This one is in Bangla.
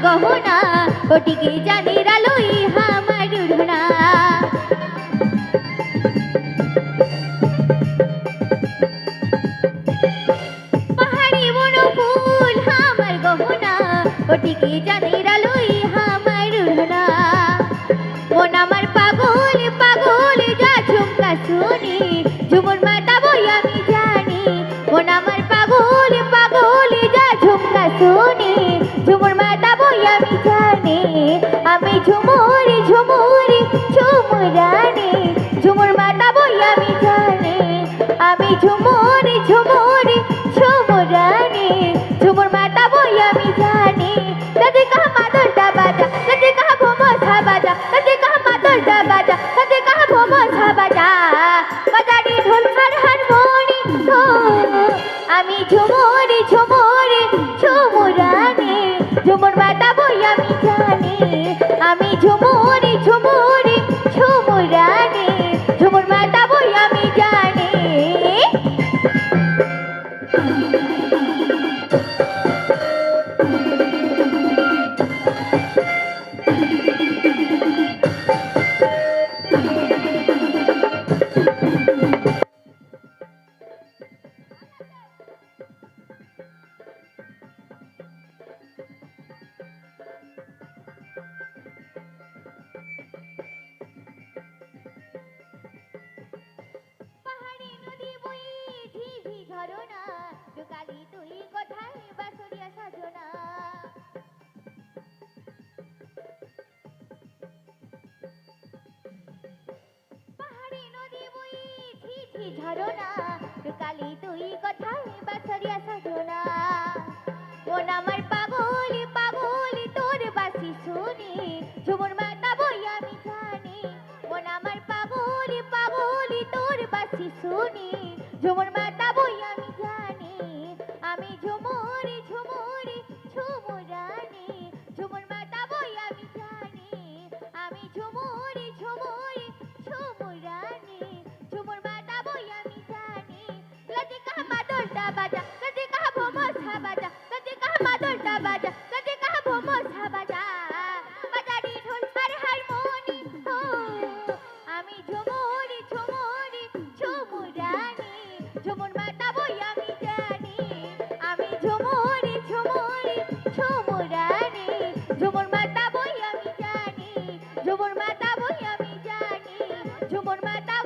গহনা ওটিকে জানের আলোই আমার উড়না পাহাড়ি বন ফুল আমার গহনা ওটিকে জানের আলোই আমার উড়না মন আমার পাগল পাগল যা ঝুমকা শুনি ঝুমুর মাতা বই আমি জানি মন আমার পাগল পাগল যা ঝুমকা শুনি ঝুমুর মাতা বই আমি জানি আমি ঝুমুরি ঝুমুরি ঝুমুরানি ঝুমুর মাতা বই আমি জানি আমি ঝুমুরি ঝুমুরি ঝুমুরানি ঝুমুর মাতা বই আমি জানি দাদি কাহা মাদলটা বাজা দাদি কাহা ভোমসা বাজা দাদি কাহা মাদলটা বাজা দাদি কাহা ভোমসা বাজা বাজারি ঢোল আর হারমোনি আমি ঝুমুরি ঝুমুরি ঝুমুরানি ঝুমুর মাতা বই আমি জানি আমি ঝুমুরি ঝুমুরি ঝুমুরানি ঝুমুর মাতা বই আমি জানি ঢুকালি তুই কোথায় বাসুরিয়া সাজনা পাহাড়ি নদী বই ঝিঝি ঝরনা ঢুকালি তুই কোথায় বাসুরিয়া সাজনা মন আমার পাগল পাগল তোর বাসি শুনি ঝুমুর মাতা বই আমি জানি মন আমার পাগল পাগল তোর বাসি শুনি ঝুমুর মাতা বই আমি জানি আমি ঝুমুরি ঝুমুরি ঝুমুরানি ঝুমুর মাতা বই আমি জানি আমি ঝুমুরি ঝুমুরি ঝুমুরানি ঝুমুর মাতা বই আমি জানি লজি কাহা মাদলটা বাজা লজি কাহা ভোমসা বাজা লজি কাহা মাদলটা বাজা লজি কাহা ভোমসা বাজা বাজারি ঢোল আর হারমোনি আমি ঝুমুরি ঝুমুরি ঝুমুরানি ঝুমুর মাতা বই আমি জানি আমি ঝুমুরি ঝুমুরি ঝুমুরানি ঝুমুর মাতা বই আমি জানি ঝুমুর মাতা বই আমি জানি ঝুমুর মাতা